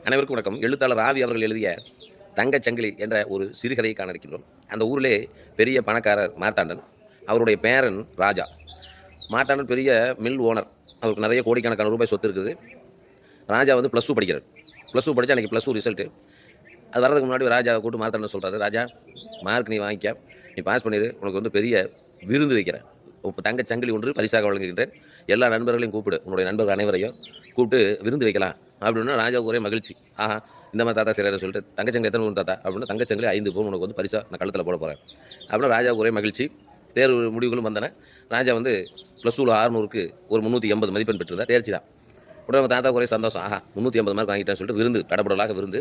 அனைவருக்கும் வணக்கம். எழுத்தாளர் ராவி அவர்கள் எழுதிய தங்கச்சங்கிலி என்ற ஒரு சிறுகதையை காண இருக்கின்றோம். அந்த ஊரிலே பெரிய பணக்காரர் மார்த்தாண்டன், அவருடைய பேரன் ராஜா. மார்த்தாண்டன் பெரிய மில் ஓனர், அவருக்கு நிறைய கோடிக்கணக்கான ரூபாய் சொத்து இருக்குது. ராஜா வந்து +2 படிக்கிறார். +2 படித்தா அன்றைக்கி +2 ரிசல்ட்டு. அது வரதுக்கு முன்னாடி ராஜா கூப்பிட்டு மார்த்தாண்டன் சொல்கிறாரு, ராஜா மார்க் நீ வாங்கிக்க, நீ பாஸ் பண்ணிடு, உனக்கு வந்து பெரிய விருந்து வைக்கிறேன், இப்போ தங்கச்சங்கிலி ஒன்று பரிசாக வழங்குகின்றேன், எல்லா நண்பர்களையும் கூப்பிடு, உன்னுடைய நண்பர்கள் அனைவரையும் கூப்பிட்டு விருந்து வைக்கலாம் அப்படின்னா ராஜாவுக்கு ஒரே மகிழ்ச்சி. ஆஹா, இந்த மாதிரி தாத்தா சரியாரு சொல்லிட்டு, தங்கச்சங்கிலி எத்தனை பவுன் தாத்தா அப்படின்னா, தங்கச்சங்கிலி 5 பவுன் உனக்கு வந்து பரிசாக நான் கழுத்தில் போட போகிறேன் அப்படின்னா ராஜாவுக்கு ஒரே மகிழ்ச்சி. தேர்வு முடிவுகளும் வந்தன. ராஜா வந்து +2ல் 600க்கு ஒரு 380 மதிப்பெண் பெற்றிருந்தார், தேர்ச்சி தான். உடனே தாத்தாவுக்கு ஒரே சந்தோஷம், ஆஹா 380 மார்க் வாங்கிட்டேன்னு சொல்லிட்டு விருந்து தடபுடலாக விருந்து.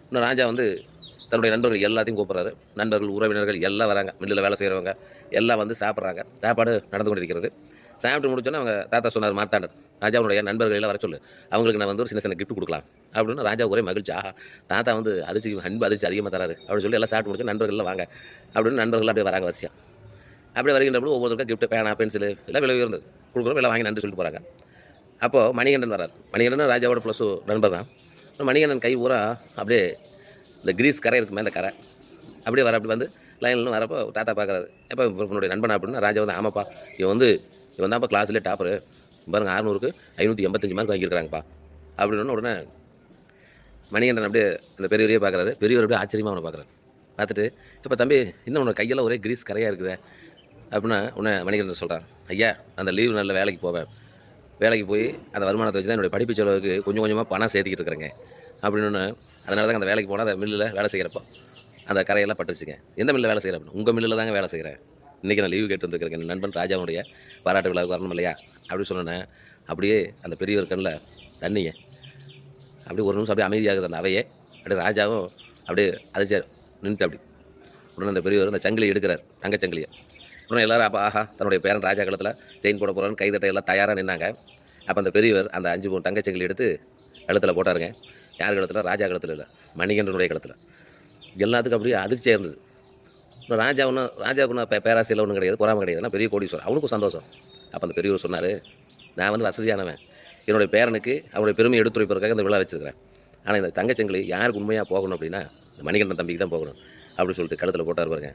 இன்னும் ராஜா வந்து தன்னுடைய நண்பர்கள் எல்லாத்தையும் கூப்பிட்றாரு. நண்பர்கள் உறவினர்கள் எல்லாம் வராங்க, மில்லில் வேலை செய்கிறவங்க எல்லாம் வந்து சாப்பிட்றாங்க. சாப்பாடு நடந்து கொண்டிருக்கிறது. சாப்பிட்டு முடிச்சோன்னே அவங்க தாத்தா சொன்னார், மார்த்தாண்டன், ராஜாவுடைய நண்பர்கள் எல்லாம் வர சொல்லு, அவங்களுக்கு நான் வந்து ஒரு சின்ன கிஃப்ட் கொடுக்கலாம் அப்படின்னு. ராஜா ஒரே மகிழ்ச்சி, ஆஹா தாத்தா வந்து அன்பு அதிகமாக தராரு அப்படின்னு சொல்லி எல்லாம் சாப்பிட்டு முடிச்சு நண்பர்கள்லாம் வாங்க அப்படின்னு நண்பர்கள் அப்படியே வராங்க வரிசையாக. அப்படியே வருகின்றபோது ஒவ்வொருத்தருக்கும் கிஃப்ட், பேனா, பென்சிலு எல்லாம் விலை உயர்ந்தது கொடுக்குறோம், எல்லாம் வாங்கி நன்றி சொல்லிட்டு போகிறாங்க. அப்போது மணிகண்டன் வரார். மணிகண்டன் ராஜாவோட +2 நண்பர் தான். மணிகண்டன் கை பூரா அப்படியே இந்த கிரீஸ் கரை இருக்குமே, அந்த கரை அப்படியே வர, அப்படி வந்து லைன்லாம் வரப்போ தாத்தா பார்க்குறாரு, எப்போ உன்னுடைய நண்பனா அப்படின்னா. ராஜா வந்து, ஆமாப்பா, இவன் தான்ப்பா கிளாஸ்லேயே டாப்பரு, பாருங்க 600க்கு 585 மார்க் வாங்கியிருக்கிறாங்கப்பா அப்படின்னு. உடனே மணிகண்டன் அப்படியே அந்த பெரியவரையே பார்க்குறாரு. பெரியவர் அப்படியே ஆச்சரியமாக அவனை பார்க்குறாரு. பார்த்துட்டு, இப்போ தம்பி இன்னும் உன்னோட கையெல்லாம் ஒரே கிரீஸ் கரையாக இருக்குது அப்படின்னா. உடனே மணிகண்டன் சொல்கிறான், ஐயா அந்த லீவு நல்ல வேலைக்கு போவேன், வேலைக்கு போய் அந்த வருமானத்தை வச்சு தான் என்னுடைய படிப்பு செலவுக்கு கொஞ்சம் கொஞ்சமாக பணம் சேர்த்துக்கிட்டு இருக்கிறேங்க அப்படின்னு. அதனால தாங்க அந்த வேலைக்கு போனால் அந்த மில்லில் வேலை செய்கிறப்போ அந்த கரையெல்லாம் பட்டுச்சுங்க. எந்த மில்லில் வேலை செய்கிறேன்? உங்கள் மில்லில் தாங்க வேலை செய்கிறேன். இன்றைக்கி நான் லீவு கேட்டு வந்துருக்கிறேன், என் நண்பன் ராஜாவுடைய பாராட்டு விழாவுக்கு வரணும் இல்லையா அப்படின்னு சொன்னேன். அப்படியே அந்த பெரியவர் கண்ணில் தண்ணியை அப்படியே ஒரு நிமிஷம் அப்படியே அமைதியாகுது அந்த அவையே. அப்படியே ராஜாவும் அப்படியே அதிர்ச்சி நின்றுட்டு அப்படி. உடனே அந்த பெரியவர் அந்த சங்கிலி எடுக்கிறார், தங்கச்சங்கிலியை. உடனே எல்லோரும் அப்போ ஆஹா தன்னுடைய பேரன் ராஜா காலத்தில் செயின் போட போகிறான்னு கைதட்ட எல்லாம் தயாராக நின்னாங்க. அப்போ அந்த பெரியவர் அந்த 5 பவுன் தங்கச்சங்கிலி எடுத்து கழுத்தில் போட்டாருங்க. யார் கழுத்தில்? ராஜா கழுத்தில் இல்லை, மணிகண்டனுடைய கழுத்தில். எல்லாத்துக்கும் அப்படியே அதிர்ச்சியாக இருந்தது. ராஜாவுக்கு பேராசையில் ஒன்றும் கிடையாது, பொறாமல் கிடையாது, நான் பெரிய கோடீஸ்வரர், அவனுக்கும் சந்தோஷம். அப்போ அந்த பெரியவர் சொன்னார், நான் வந்து வசதியானவன், என்னுடைய பேரனுக்கு அவருடைய பெருமையை எடுத்துரைப்பதற்காக இந்த விழா வச்சுருக்கிறேன். ஆனால் இந்த தங்கச்சங்கிலி யாருக்கு உண்மையாக போகணும் அப்படின்னா இந்த மணிகண்டன் தம்பிக்கு தான் போகணும் அப்படின்னு சொல்லிட்டு கழுத்தில் போட்டார் பாருங்க.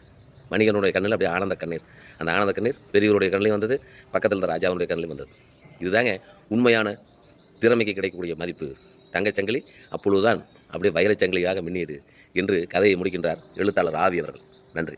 மணிகண்டனுடைய கண்ணில் அப்படியே ஆனந்த கண்ணீர். அந்த ஆனந்த கண்ணீர் பெரியவருடைய கண்ணிலையும் வந்தது, பக்கத்தில் இருந்த ராஜாவுடைய கண்ணிலையும் வந்தது. இதுதாங்க உண்மையான திறமைக்கு கிடைக்கக்கூடிய மதிப்பு. தங்கச்சங்கிலி அப்பொழுதுதான் அப்படியே வைரச்சங்கிலியாக மின்னியது என்று கதையை முடிக்கின்றார் எழுத்தாளர் ராவி அவர்கள். நன்றி.